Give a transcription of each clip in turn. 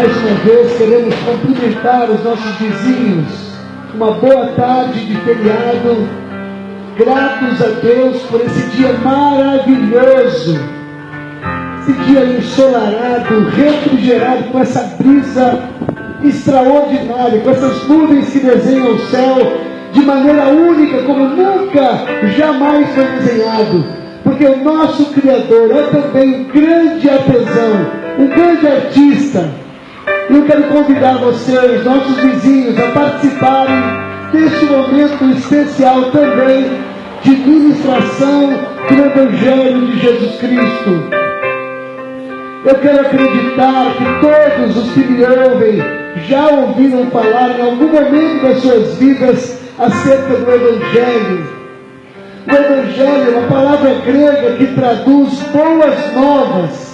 Mais uma vez queremos cumprimentar os nossos vizinhos. Uma boa tarde de feriado. Gratos a Deus por esse dia maravilhoso. Esse dia ensolarado, refrigerado, com essa brisa extraordinária, com essas nuvens que desenham o céu de maneira única, como nunca, jamais foi desenhado. Porque o nosso Criador é também um grande artesão, um grande artista. E eu quero convidar vocês, nossos vizinhos, a participarem deste momento especial também de ministração do Evangelho de Jesus Cristo. Eu quero acreditar que todos os que me ouvem já ouviram falar em algum momento das suas vidas acerca do Evangelho. O Evangelho é uma palavra grega que traduz boas novas.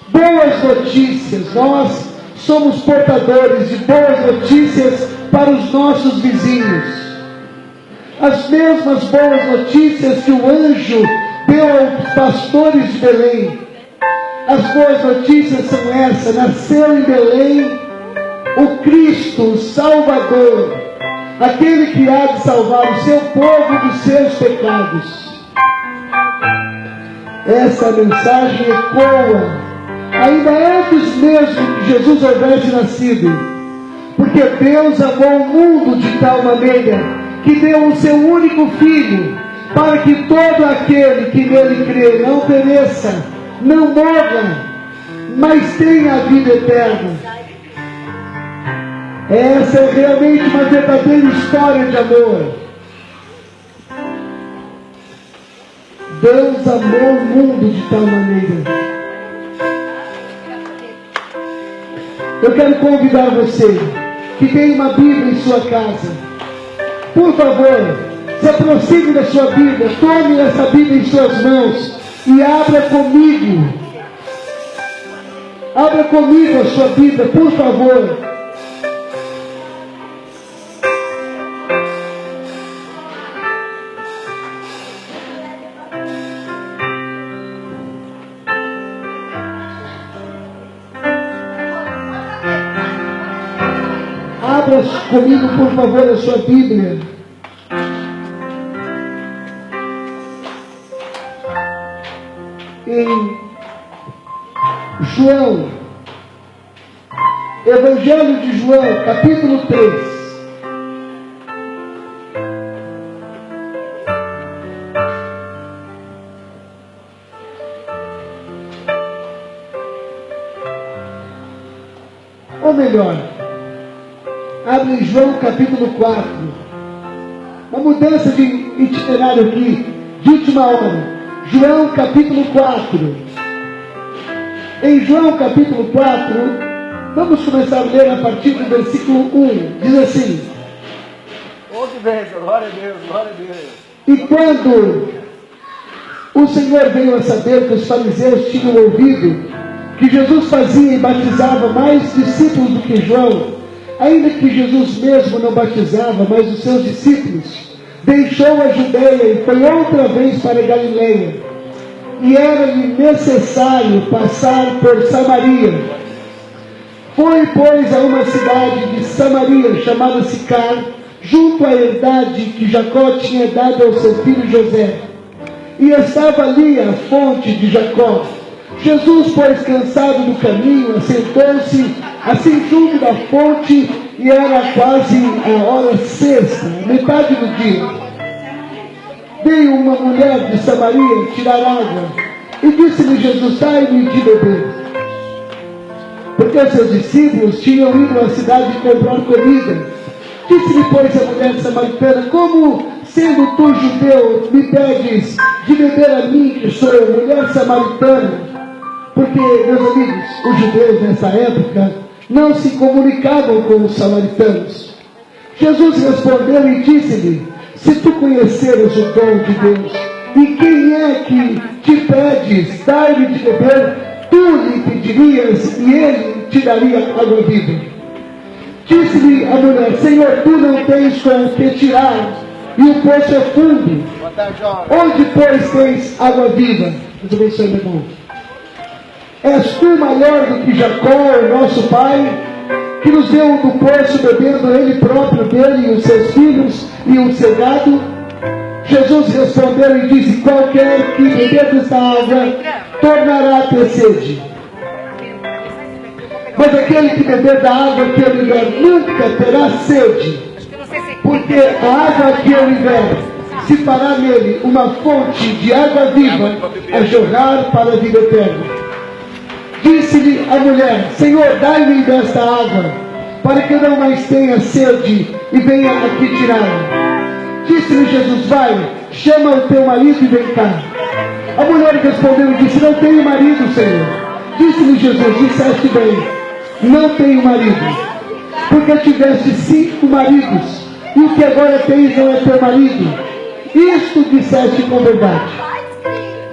Boas notícias. Nós somos portadores de boas notícias para os nossos vizinhos. As mesmas boas notícias que o anjo deu aos pastores de Belém. As boas notícias são essas: nasceu em Belém o Cristo, o Salvador, aquele que há de salvar o seu povo dos seus pecados. Essa mensagem ecoa ainda antes mesmo que Jesus houvesse nascido, porque Deus amou o mundo de tal maneira que deu o seu único Filho, para que todo aquele que nele crê não pereça, não morra, mas tenha a vida eterna. Essa é realmente uma verdadeira história de amor. Deus amou o mundo de tal maneira. Eu quero convidar você que tem uma Bíblia em sua casa. Por favor, se aproxime da sua Bíblia, tome essa Bíblia em suas mãos e abra comigo. Abra comigo a sua Bíblia, por favor. Abra comigo, por favor, a sua Bíblia. Em João, Evangelho de João, capítulo 3. Ou melhor, abre em João capítulo 4. Uma mudança de itinerário aqui, de última hora. João capítulo 4. Em João capítulo 4, vamos começar a ler a partir do versículo 1. Diz assim: Oh, que bênção, glória a Deus, glória a Deus. E quando o Senhor veio a saber que os fariseus tinham ouvido que Jesus fazia e batizava mais discípulos do que João, ainda que Jesus mesmo não batizava, mas os seus discípulos, deixou a Judeia e foi outra vez para a Galileia. E era-lhe necessário passar por Samaria. Foi, pois, a uma cidade de Samaria, chamada Sicar, junto à herdade que Jacó tinha dado ao seu filho José. E estava ali a fonte de Jacó. Jesus, pois, cansado do caminho, assentou-se assim junto da fonte, e era quase a hora sexta, metade do dia. Veio uma mulher de Samaria tirar água, e disse-lhe Jesus: dai-me de beber. Porque os seus discípulos tinham ido à cidade comprar comida. Disse-lhe, pois, a mulher samaritana: como, sendo tu judeu, me pedes de beber a mim, que sou mulher samaritana? Porque, meus amigos, os judeus nessa época não se comunicavam com os samaritanos. Jesus respondeu e disse-lhe: se tu conheceres o dom de Deus, e quem é que te pedes, dai-lhe de beber, tu lhe pedirias e ele te daria água viva. Disse-lhe a mulher: Senhor, tu não tens com o que tirar, e o poço é fundo. Onde, pois, tens água viva? Deus abençoe, meu irmão. És tu maior do que Jacó, o nosso pai, que nos deu do poço bebendo ele próprio dele e os seus filhos e o seu gado? Jesus respondeu e disse: qualquer que beber desta água tornará a ter sede. Mas aquele que beber da água que eu lhe der nunca terá sede, porque a água que eu lhe der se fará nele uma fonte de água viva a jorrar para a vida eterna. Disse-lhe a mulher: Senhor, dai-me desta água, para que eu não mais tenha sede e venha aqui tirá-la. Disse-lhe Jesus: vai, chama o teu marido e vem cá. A mulher respondeu e disse: não tenho marido, Senhor. Disse-lhe Jesus: disseste bem, não tenho marido, porque tiveste 5 maridos, e o que agora tens não é teu marido. Isto disseste com verdade.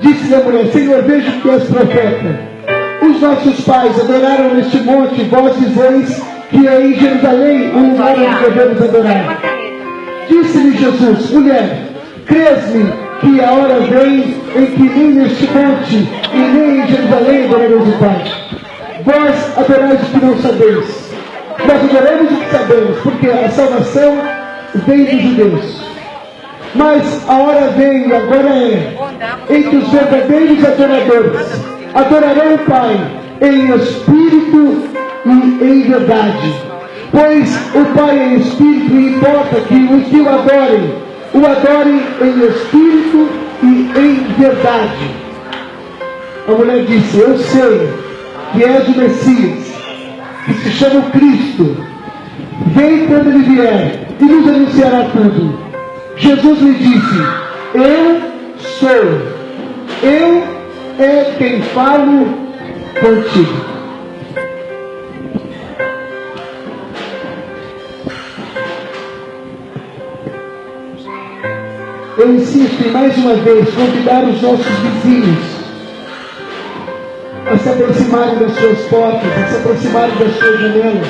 Disse-lhe a mulher: Senhor, vejo que és profeta. Os nossos pais adoraram neste monte, vós dizeis que é em Jerusalém o lugar onde devemos adorar. Disse-lhe Jesus: mulher, crês-me que a hora vem em que nem neste monte e nem em Jerusalém adoraremos o Pai. Vós adorais o que não sabeis. Nós adoramos o que sabemos, porque a salvação vem dos judeus. Mas a hora vem, e agora é, em que os verdadeiros adoradores adorarão o Pai em espírito e em verdade. Pois o Pai é espírito e importa que os que o adorem em espírito e em verdade. A mulher disse: eu sei que és o Messias, que se chama o Cristo. Vem quando ele vier e nos anunciará tudo. Jesus lhe disse: eu sou. Eu é quem falo contigo. Eu insisto em mais uma vez convidar os nossos vizinhos a se aproximarem das suas portas, a se aproximarem das suas janelas.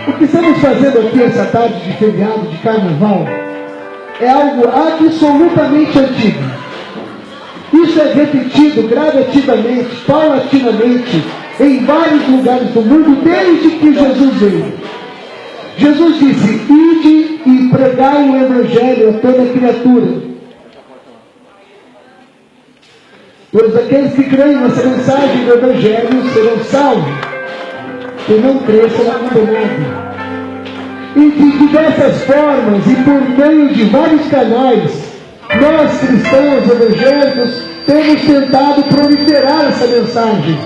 O que estamos fazendo aqui essa tarde de feriado, de carnaval, é algo absolutamente antigo. Isso é repetido gradativamente, paulatinamente, em vários lugares do mundo, desde que Jesus veio. Jesus disse: ide e pregai o Evangelho a toda criatura. Todos aqueles que creem nessa mensagem do Evangelho serão salvos. Quem não crê será condenado. E de diversas formas e por meio de vários canais, nós cristãos evangélicos temos tentado proliferar essa mensagem.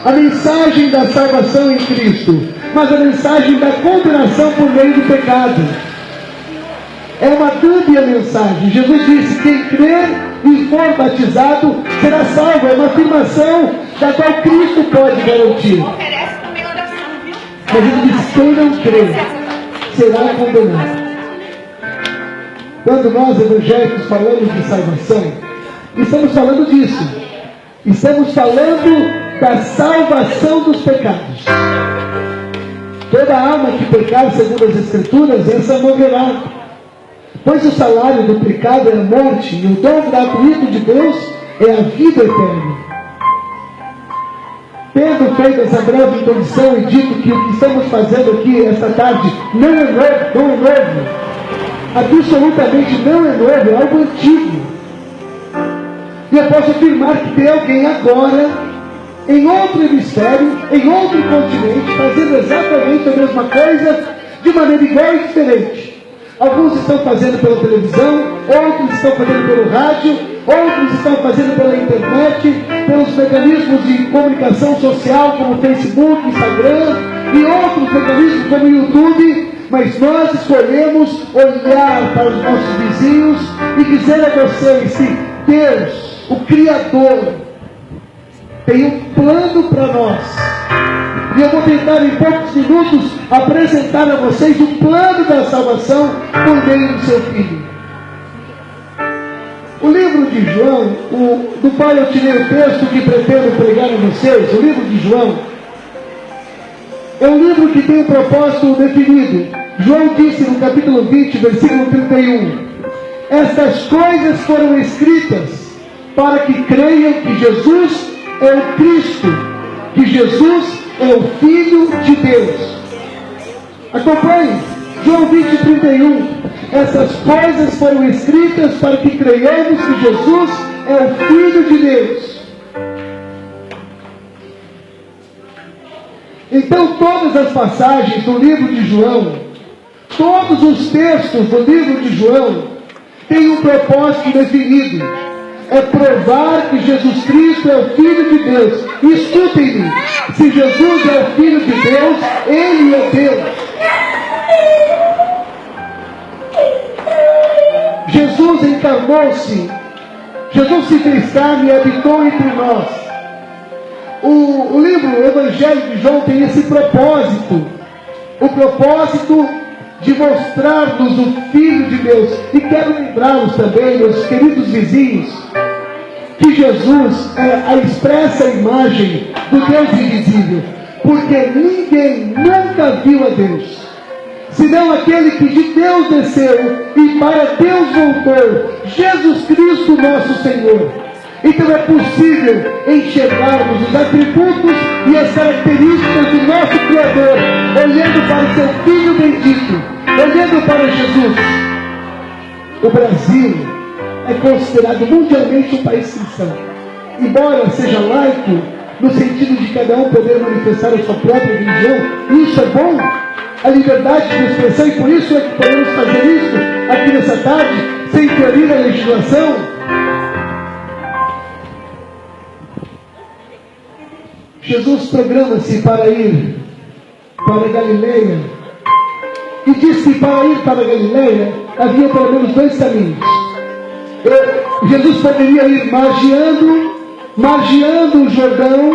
A mensagem da salvação em Cristo, mas a mensagem da condenação por meio do pecado. É uma dúbia mensagem. Jesus disse: quem crer e for batizado será salvo. É uma afirmação da qual Cristo pode garantir. Mas ele disse: quem não crer será condenado. Quando nós evangélicos falamos de salvação, estamos falando disso. Estamos falando da salvação dos pecados. Toda alma que pecar segundo as Escrituras, essa morrerá. Pois o salário do pecado é a morte, e o dom gratuito de Deus é a vida eterna. Tendo feito essa breve introdução e dito que o que estamos fazendo aqui esta tarde não é novo, absolutamente não é novo, é algo antigo. E eu posso afirmar que tem alguém agora, em outro hemisfério, em outro continente, fazendo exatamente a mesma coisa, de maneira igual e diferente. Alguns estão fazendo pela televisão, outros estão fazendo pelo rádio, outros estão fazendo pela internet, pelos mecanismos de comunicação social, como Facebook, Instagram, e outros mecanismos como YouTube. Mas nós escolhemos olhar para os nossos vizinhos e dizer a vocês que Deus, o Criador, tem um plano para nós. E eu vou tentar em poucos minutos apresentar a vocês o plano da salvação por meio do seu Filho. O livro de João, do qual eu tirei o texto que pretendo pregar a vocês, o livro de João, é um livro que tem um propósito definido. João disse no capítulo 20, versículo 31, estas coisas foram escritas para que creiam que Jesus é o Cristo, que Jesus é o Filho de Deus. Acompanhe, João 20:31. Essas coisas foram escritas para que creiamos que Jesus é o Filho de Deus. Então todas as passagens do livro de João, todos os textos do livro de João, têm um propósito definido. É provar que Jesus Cristo é o Filho de Deus. Escutem-me, se Jesus é o Filho de Deus, Ele é Deus. Jesus encarnou-se, Jesus se fez carne e habitou entre nós. O livro o Evangelho de João tem esse propósito, o propósito de mostrar-nos o Filho de Deus. E quero lembrá-los também, meus queridos vizinhos, que Jesus é a expressa imagem do Deus invisível, porque ninguém nunca viu a Deus, senão aquele que de Deus desceu e para Deus voltou, Jesus Cristo nosso Senhor. Então é possível enxergarmos os atributos e as características do nosso Criador, olhando para o seu Filho bendito, olhando para Jesus. O Brasil é considerado mundialmente um país cristão. Embora seja laico, no sentido de cada um poder manifestar a sua própria religião, isso é bom, a liberdade de expressão, e por isso é que podemos fazer isso aqui nessa tarde, sem ferir a legislação. Jesus programa-se para ir para Galileia, e disse que para ir para Galileia havia pelo menos dois caminhos. Jesus poderia ir margeando o Jordão,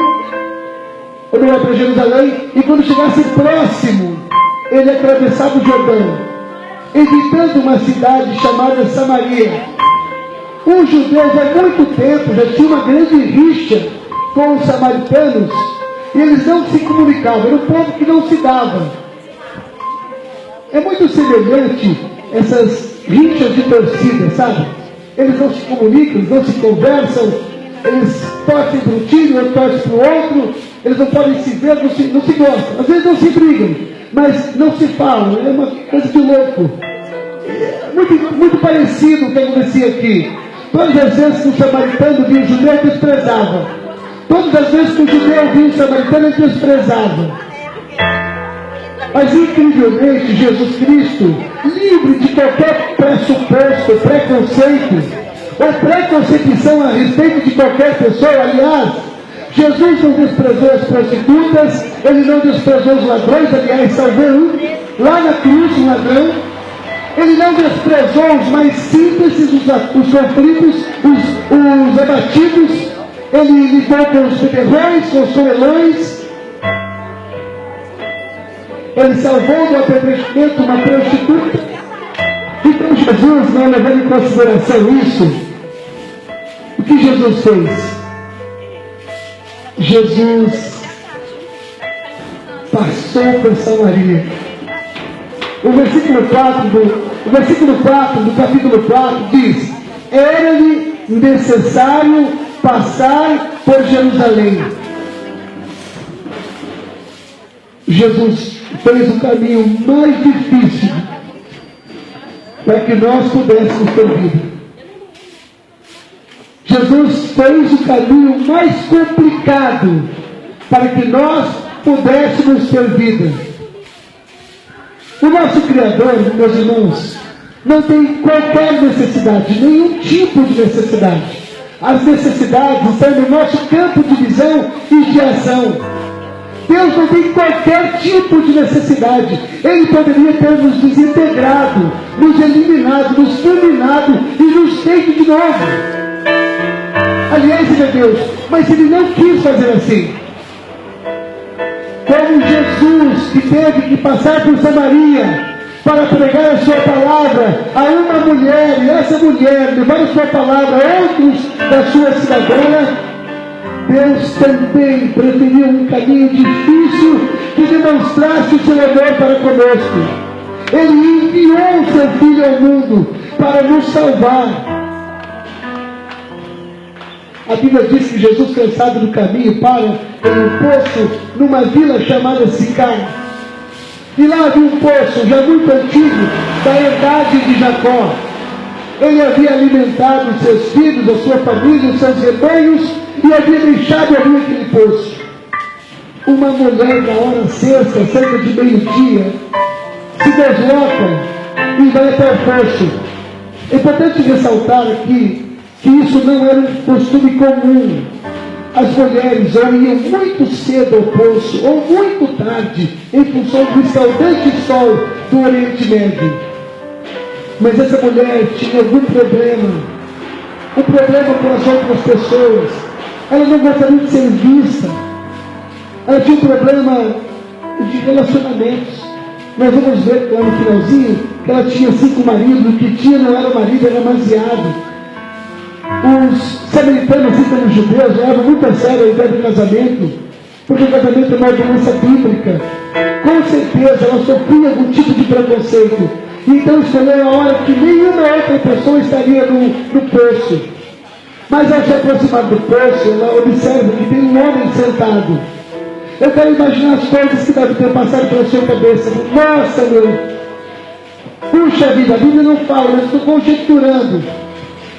ou melhor, para Jerusalém, e quando chegasse próximo, ele atravessava o Jordão, evitando uma cidade chamada Samaria. Os judeus há muito tempo já tinham uma grande rixa com os samaritanos, e eles não se comunicavam, era um povo que não se dava. É muito semelhante essas rixas de torcida, sabe? Eles não se comunicam, eles não se conversam, eles torcem para um time, outro torce para o outro, eles não podem se ver, não se gostam. Às vezes não se brigam, mas não se falam, é uma coisa de louco. Muito parecido o que acontecia aqui. Todas as vezes que o samaritano via o judeu, desprezava. Todas as vezes que o judeu via o samaritano, ele desprezava. Mas incrivelmente, Jesus Cristo, livre de qualquer pressuposto, preconceito, ou preconcepção a respeito de qualquer pessoa, aliás, Jesus não desprezou as prostitutas, ele não desprezou os ladrões, aliás, salvou um, lá na cruz, um ladrão. Ele não desprezou os mais simples, os conflitos, os abatidos. Ele lidou com os beberrões, com os somelões. Ele salvou do apedrejamento uma prostituta. Então Jesus, não levando em consideração isso, o que Jesus fez? Jesus passou por Samaria. O versículo 4 do capítulo 4 diz: era-lhe necessário passar por Jerusalém. Jesus fez o caminho mais difícil para que nós pudéssemos ter vida. Jesus fez o caminho mais complicado para que nós pudéssemos ter vida. O nosso Criador, meus irmãos, não tem qualquer necessidade, nenhum tipo de necessidade. As necessidades estão no nosso campo de visão e de ação. Deus não tem qualquer tipo de necessidade. Ele poderia ter nos desintegrado, nos eliminado, nos fulminado e nos feito de novo. Aliás, Ele é Deus, mas Ele não quis fazer assim. Como Jesus, que teve que passar por Samaria para pregar a sua palavra a uma mulher, e essa mulher levar a sua palavra a outros da sua cidadela, Deus também preferiu um caminho difícil que demonstrasse o seu amor para conosco. Ele enviou o seu Filho ao mundo para nos salvar. A Bíblia diz que Jesus, cansado do caminho, para em um poço numa vila chamada Sicar. E lá havia um poço já muito antigo, da herdade de Jacó. Ele havia alimentado os seus filhos, a sua família, os seus rebanhos, e havia deixado ali aquele poço. Uma mulher, na hora sexta, cerca de meio-dia, se desloca e vai até o poço. É importante ressaltar aqui que isso não era um costume comum. As mulheres ou iam muito cedo ao poço, ou muito tarde, em função do escaldante sol do Oriente Médio. Mas essa mulher tinha algum problema. Um problema com as outras pessoas. Ela não gostaria de ser vista. Ela tinha um problema de relacionamentos. Nós vamos ver lá no finalzinho que ela tinha 5 maridos. O que tinha não era marido, era demasiado. Os samaritanos, assim como os judeus, levam muito a sério a ideia do casamento, porque o casamento é uma doença bíblica. Com certeza ela sofria algum tipo de preconceito. Então escolheu a hora que nenhuma outra pessoa estaria no poço. Mas ao se aproximar do poço, ela observa que tem um homem sentado. Eu quero imaginar as coisas que devem ter passado pela sua cabeça. Nossa, meu! Puxa vida, a Bíblia não fala, mas estou conjecturando.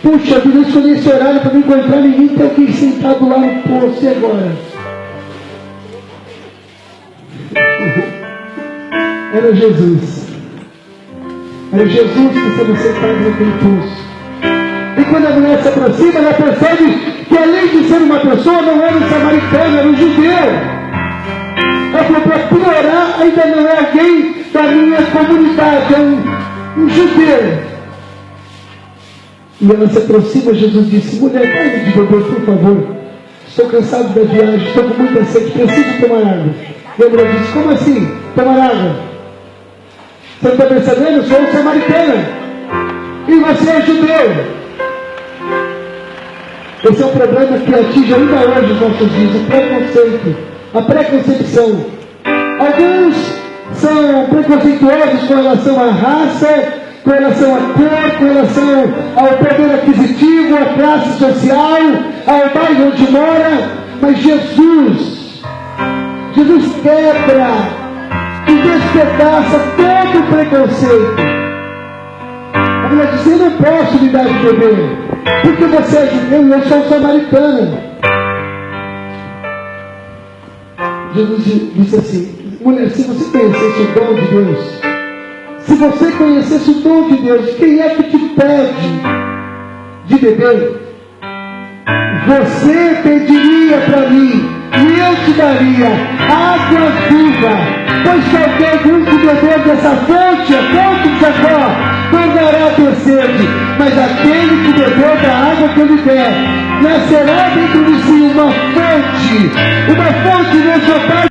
Puxa vida, eu escolhi esse horário para não encontrar ninguém, tem alguém sentado lá no poço, e agora? Era Jesus. Era Jesus que estava sentado naquele poço. E quando a mulher se aproxima, ela percebe que além de ser uma pessoa, não era um samaritano, era um judeu. Ela falou, para piorar, ainda não é alguém da minha comunidade, é um judeu. E ela se aproxima, Jesus disse, mulher, dá-me de beber, por favor. Estou cansado da viagem, estou com muita sede, preciso tomar água. E a mulher disse, como assim, tomar água? Você não está percebendo? Eu sou um samaritana. E você é judeu. Esse é um problema que atinge ainda hoje os nossos dias, o preconceito, a preconcepção. Alguns são preconceituosos com relação à raça, com relação à cor, com relação ao poder aquisitivo, à classe social, ao bairro onde mora. Mas Jesus quebra e despedaça todo o preconceito. A mulher disse, eu não posso lhe dar de beber, porque você é judeu e eu sou samaritana. Jesus disse assim, mulher, se você conhecesse o dom de Deus, se você conhecesse o dom de Deus, quem é que te pede de beber? Você pediria para mim, e eu te daria água viva, pois qualquer um que beber dessa fonte, a fonte de Jacó, tornará a ter sede, mas aquele que beber da água que eu lhe der, nascerá dentro de si uma fonte nessa parte.